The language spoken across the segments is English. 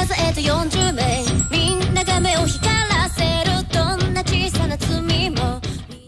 数えて40名みんなが目を光らせるどんな小さな罪も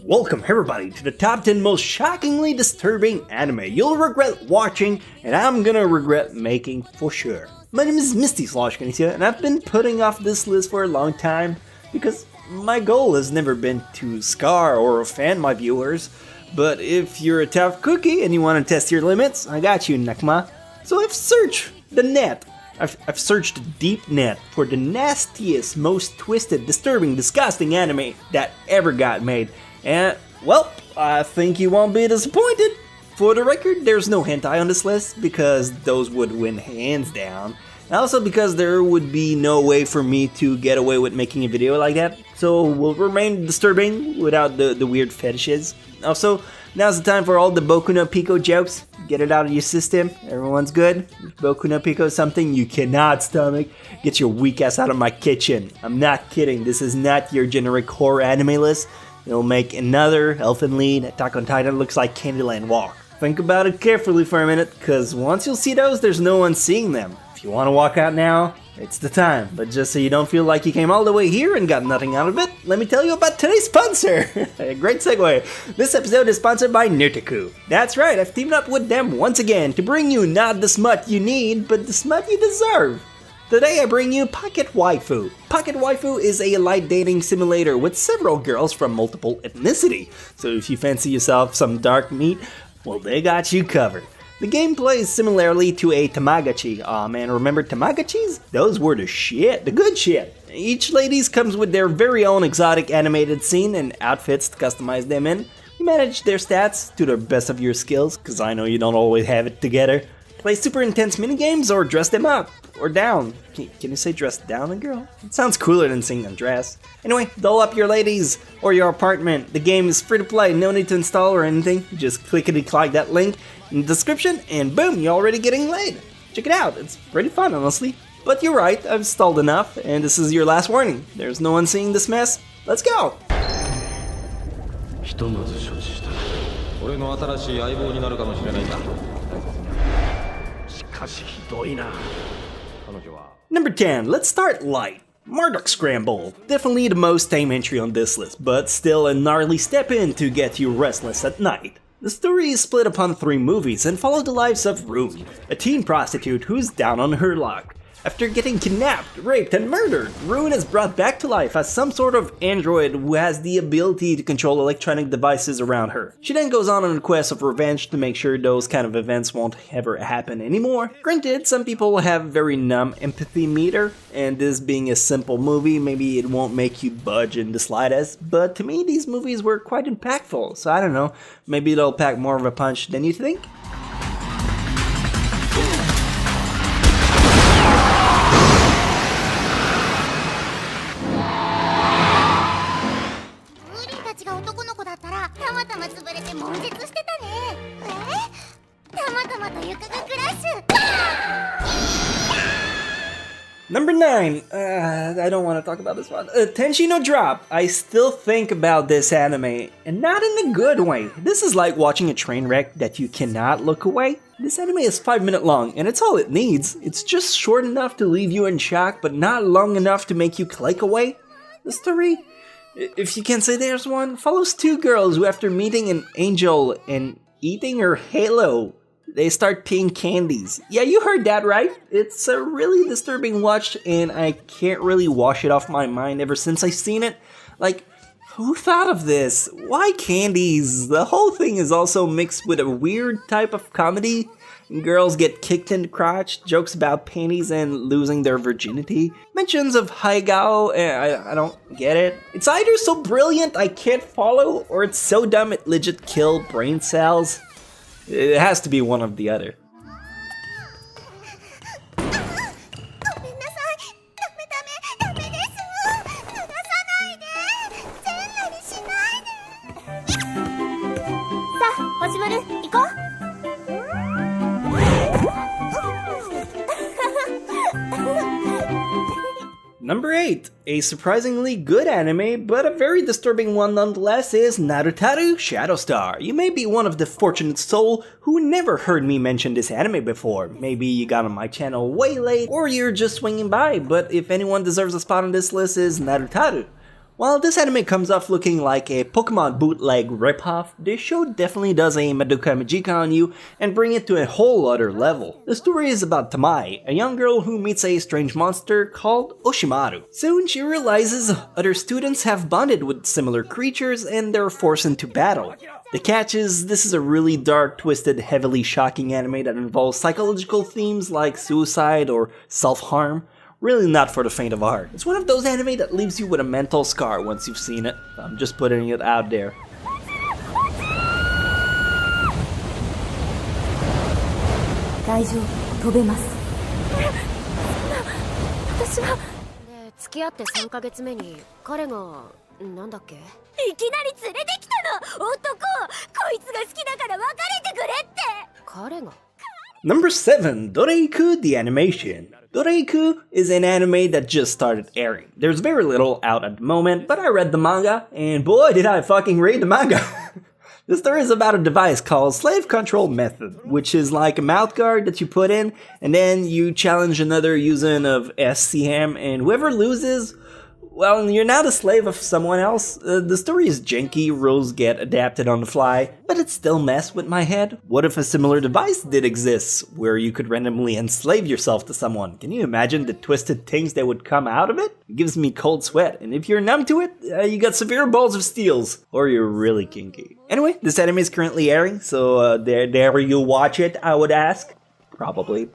Welcome everybody to the top 10 most shockingly disturbing anime you'll regret watching and I'm gonna regret making for sure. My name is Misty Sloshkinisia and I've been putting off this list for a long time because my goal has never been to scar or offend my viewers. But if you're a tough cookie and you want to test your limits, I got you, Nakma. So I've searched the net. I've searched the deep net for the nastiest, most twisted, disturbing, disgusting anime that ever got made. And, well, I think you won't be disappointed. For the record, there's no hentai on this list because those would win hands down. And also because there would be no way for me to get away with making a video like that. So we'll remain disturbing without the weird fetishes. Also, now's the time for all the Boku no Pico jokes. Get it out of your system. Everyone's good. Boku no Pico is something you cannot stomach. Get your weak ass out of my kitchen. I'm not kidding. This is not your generic horror anime list. It'll make another Elfen Lied Attack on Titan looks like Candyland Walk. Think about it carefully for a minute, because once you'll see those, there's no one seeing them. If you want to walk out now, it's the time. But just so you don't feel like you came all the way here and got nothing out of it, let me tell you about today's sponsor. Great segue. This episode is sponsored by Nurtaku. That's right, I've teamed up with them once again to bring you not the smut you need, but the smut you deserve. Today I bring you Pocket Waifu. Pocket Waifu is a light dating simulator with several girls from multiple ethnicity. So if you fancy yourself some dark meat, well, they got you covered. The game plays similarly to a Tamagotchi. Aw man, remember Tamagotchis? Those were the shit, the good shit. Each ladies comes with their very own exotic animated scene and outfits to customize them in. You manage their stats to the best of your skills, cause I know you don't always have it together. Play super intense minigames or dress them up. Or down. Can you say dress down a girl? It sounds cooler than saying undress. Anyway, doll up your ladies or your apartment. The game is free to play, no need to install or anything. Just clickety-clack that link in the description and boom, you're already getting laid. Check it out, it's pretty fun honestly. But you're right, I've stalled enough and this is your last warning. There's no one seeing this mess. Let's go! Number 10, let's start light. Marduk Scramble. Definitely the most tame entry on this list, but still a gnarly step in to get you restless at night. The story is split upon 3 movies and follow the lives of Rune, a teen prostitute who's down on her luck. After getting kidnapped, raped, and murdered, Rune is brought back to life as some sort of android who has the ability to control electronic devices around her. She then goes on a quest of revenge to make sure those kind of events won't ever happen anymore. Granted, some people have very numb empathy meter, and this being a simple movie, maybe it won't make you budge in the slightest, but to me these movies were quite impactful, so I don't know, maybe they'll pack more of a punch than you think? Number 9, I don't want to talk about this one. Tenshi no Drop. I still think about this anime, and not in a good way. This is like watching a train wreck that you cannot look away. This anime is 5 minutes long, and it's all it needs. It's just short enough to leave you in shock, but not long enough to make you click away. The story, if you can say there's one, follows 2 girls who after meeting an angel and eating her halo, they start peeing candies. Yeah, you heard that right. It's a really disturbing watch and I can't really wash it off my mind ever since I've seen it. Like, who thought of this? Why candies? The whole thing is also mixed with a weird type of comedy. Girls get kicked in the crotch, jokes about panties and losing their virginity. Mentions of Haigao, I don't get it. It's either so brilliant I can't follow, or it's so dumb it legit kills brain cells. It has to be one of the other. Number 8. A surprisingly good anime, but a very disturbing one nonetheless, is Narutaru Shadow Star. You may be one of the fortunate soul who never heard me mention this anime before. Maybe you got on my channel way late, or you're just swinging by, but if anyone deserves a spot on this list is Narutaru. While this anime comes off looking like a Pokemon bootleg ripoff, this show definitely does a Madoka Magica on you and bring it to a whole other level. The story is about Tamai, a young girl who meets a strange monster called Oshimaru. Soon she realizes other students have bonded with similar creatures and they're forced into battle. The catch is, this is a really dark, twisted, heavily shocking anime that involves psychological themes like suicide or self-harm. Really not for the faint of heart. It's one of those anime that leaves you with a mental scar once you've seen it. I'm just putting it out there. Number 7. Doreiku the Animation. Doreiku is an anime that just started airing. There's very little out at the moment, but I read the manga, and boy did I fucking read the manga! The story is about a device called Slave Control Method, which is like a mouth guard that you put in, and then you challenge another using of SCM, and whoever loses, well, you're now the slave of someone else. The story is janky, rules get adapted on the fly, but it still mess with my head. What if a similar device did exist, where you could randomly enslave yourself to someone? Can you imagine the twisted things that would come out of it? It gives me cold sweat, and if you're numb to it, you got severe balls of steels, or you're really kinky. Anyway, this anime is currently airing, so there you watch it, I would ask. Probably.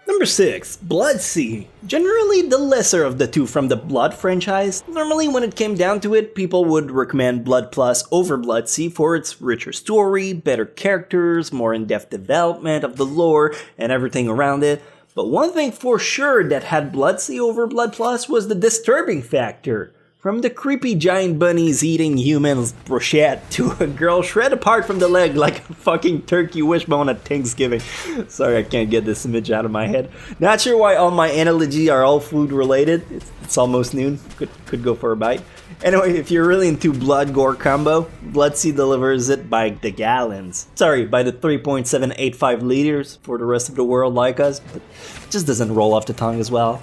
Number 6. Blood Sea. Generally the lesser of the two from the Blood franchise. Normally when it came down to it, people would recommend Blood Plus over Blood Sea for its richer story, better characters, more in-depth development of the lore, and everything around it. But one thing for sure that had Blood Sea over Blood Plus was the disturbing factor. From the creepy giant bunnies eating humans brochette to a girl shred apart from the leg like a fucking turkey wishbone at Thanksgiving. Sorry, I can't get this image out of my head. Not sure why all my analogy are all food related. It's almost noon. Could go for a bite. Anyway, if you're really into blood gore combo, Blood Sea delivers it by the gallons. Sorry, by the 3.785 liters for the rest of the world like us, but it just doesn't roll off the tongue as well.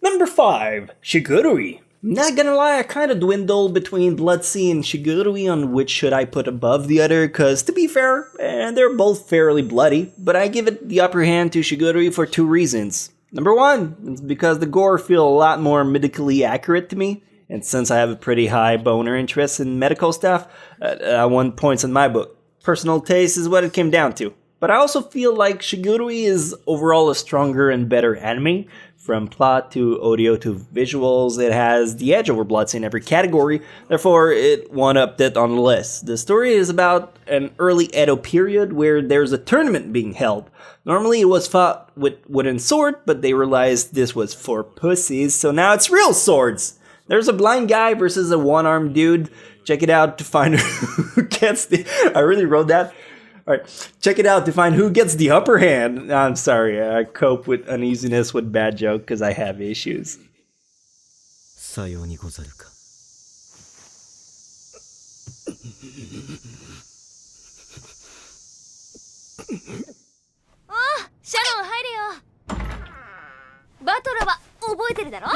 Number 5. Shigurui. Not gonna lie, I kinda dwindle between Blood Sea and Shigurui on which should I put above the other, cause to be fair, they're both fairly bloody, but I give it the upper hand to Shigurui for 2 reasons. Number 1, it's because the gore feel a lot more medically accurate to me. And since I have a pretty high boner interest in medical stuff, I won points in my book. Personal taste is what it came down to. But I also feel like Shigurui is overall a stronger and better anime. From plot to audio to visuals, it has the edge over Blood Sea in every category, therefore it one-upped it on the list. The story is about an early Edo period where there's a tournament being held. Normally it was fought with wooden sword, but they realized this was for pussies, so now it's real swords! There's a blind guy versus a one-armed dude. Check it out to find who gets the... I really wrote that. Alright, check it out to find who gets the upper hand. I'm sorry, I cope with uneasiness with bad joke because I have issues. Oh, Sharon, 入れよ。バトラは覚えてるだろ？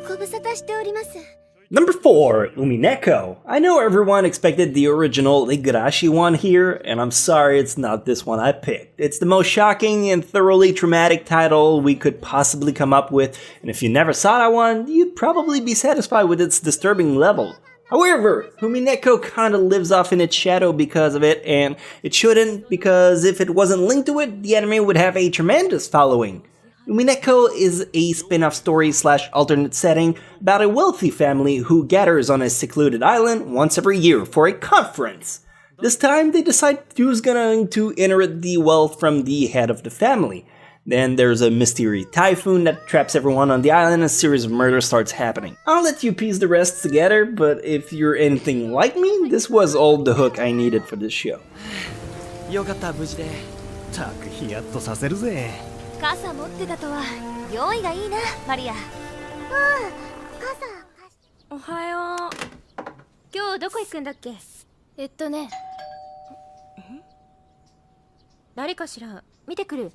ご無沙汰しております。Number 4, Umineko. I know everyone expected the original Igarashi one here, and I'm sorry it's not this one I picked. It's the most shocking and thoroughly traumatic title we could possibly come up with, and if you never saw that one, you'd probably be satisfied with its disturbing level. However, Humineko kinda lives off in its shadow because of it, and it shouldn't, because if it wasn't linked to it, the anime would have a tremendous following. Humineko is a spin-off story / alternate setting about a wealthy family who gathers on a secluded island once every year for a conference. This time, they decide who's going to inherit the wealth from the head of the family. Then there's a mysterious typhoon that traps everyone on the island and a series of murders starts happening. I'll let you piece the rest together, but if you're anything like me, this was all the hook I needed for this show. よかった無事で。たくヒヤッとさせるぜ。傘持ってたとは用意がいいな、マリア。傘。おはよう。今日どこ行くんだっけ？誰かしら見てくる。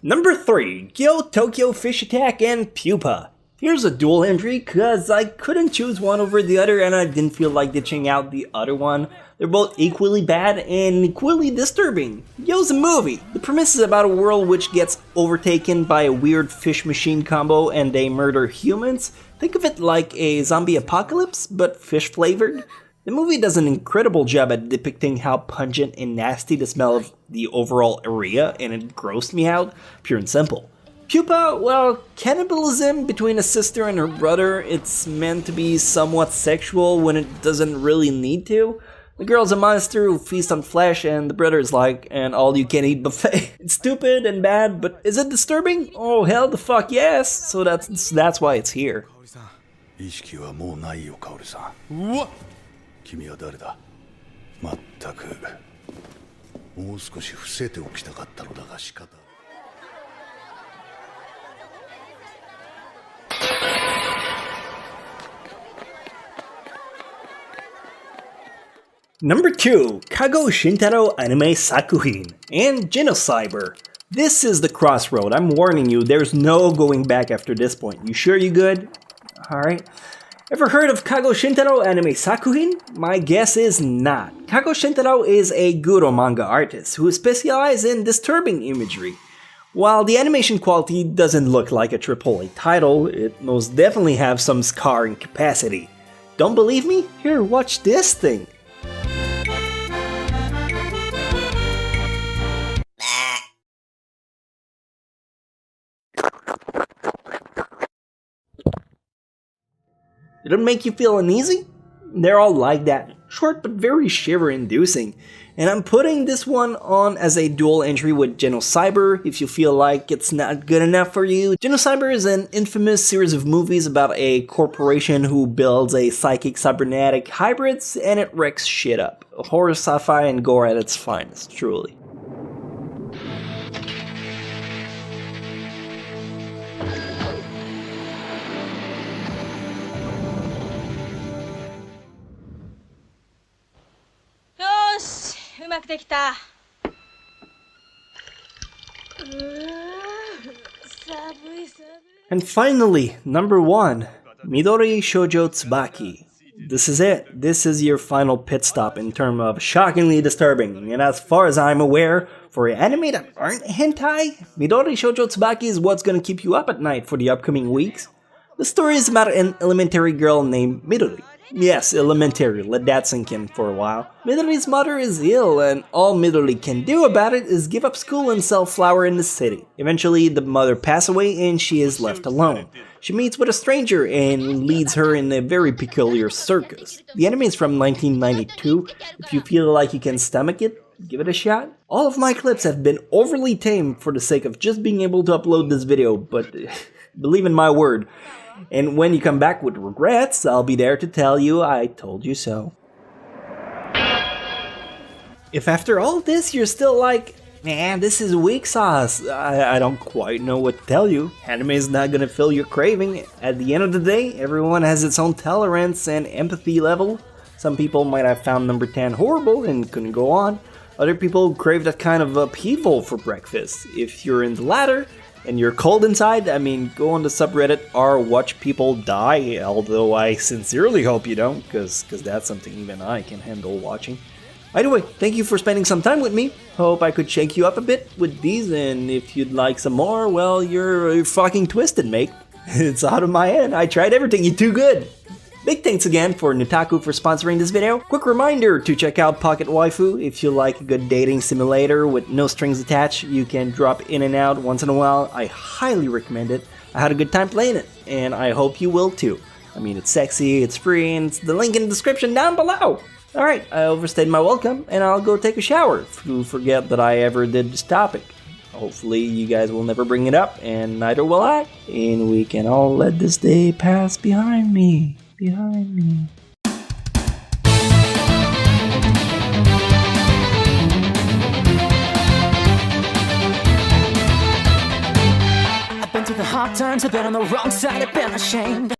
Number 3, Gyo Tokyo Fish Attack and Pupa. Here's a dual entry cause I couldn't choose one over the other and I didn't feel like ditching out the other one. They're both equally bad and equally disturbing. Gyo's a movie. The premise is about a world which gets overtaken by a weird fish machine combo and they murder humans. Think of it like a zombie apocalypse, but fish flavored. The movie does an incredible job at depicting how pungent and nasty the smell of the overall area, and it grossed me out, pure and simple. Pupa, well, cannibalism between a sister and her brother, it's meant to be somewhat sexual when it doesn't really need to. The girl's a monster who feasts on flesh, and the brother's like an all-you-can-eat buffet. It's stupid and bad, but is it disturbing? Oh, hell the fuck yes! So that's why it's here. 君は誰だ？まったくもう少し伏せておきたかったのだが仕方。Number 2, Kago Shintaro Anime Sakuhin and Genocyber. This is the crossroad. I'm warning you, there's no going back after this point. You sure you good? Alright. Ever heard of Kago Shintaro Anime Sakuhin? My guess is not. Kago Shintaro is a Guro manga artist who specializes in disturbing imagery. While the animation quality doesn't look like a AAA title, it most definitely has some scarring capacity. Don't believe me? Here, watch this thing. Did it make you feel uneasy? They're all like that, short but very shiver-inducing. And I'm putting this one on as a dual entry with Genocyber if you feel like it's not good enough for you. Genocyber is an infamous series of movies about a corporation who builds a psychic cybernetic hybrids and it wrecks shit up. Horror, sci-fi, and gore at its finest, truly. And finally, number 1, Midori Shoujo Tsubaki. This is it. This is your final pit stop in terms of shockingly disturbing, and as far as I'm aware, for anime that aren't hentai, Midori Shoujo Tsubaki is what's gonna keep you up at night for the upcoming weeks. The story is about an elementary girl named Midori. Yes, elementary, let that sink in for a while. Midori's mother is ill, and all Midori can do about it is give up school and sell flour in the city. Eventually, the mother passes away and she is left alone. She meets with a stranger and leads her in a very peculiar circus. The anime is from 1992. If you feel like you can stomach it, give it a shot. All of my clips have been overly tame for the sake of just being able to upload this video, but believe in my word. And when you come back with regrets, I'll be there to tell you I told you so. If after all this you're still like, man, this is weak sauce, I don't quite know what to tell you. Anime is not gonna fill your craving. At the end of the day, everyone has its own tolerance and empathy level. Some people might have found number 10 horrible and couldn't go on. Other people crave that kind of upheaval for breakfast. If you're in the latter, and you're cold inside, I mean, go on the subreddit or watch people die, although I sincerely hope you don't, because that's something even I can handle watching. Either way, thank you for spending some time with me. Hope I could shake you up a bit with these, and if you'd like some more, well, you're fucking twisted, mate. It's out of my hand. I tried everything. You're too good. Big thanks again for Nutaku for sponsoring this video. Quick reminder to check out Pocket Waifu if you like a good dating simulator with no strings attached. You can drop in and out once in a while. I highly recommend it. I had a good time playing it, and I hope you will too. I mean, it's sexy, it's free, and it's the link in the description down below. Alright, I overstayed my welcome, and I'll go take a shower to forget that I ever did this topic. Hopefully you guys will never bring it up, and neither will I. And we can all let this day pass behind me. Behind me. I've been through the hard times, I've been on the wrong side, I've been ashamed.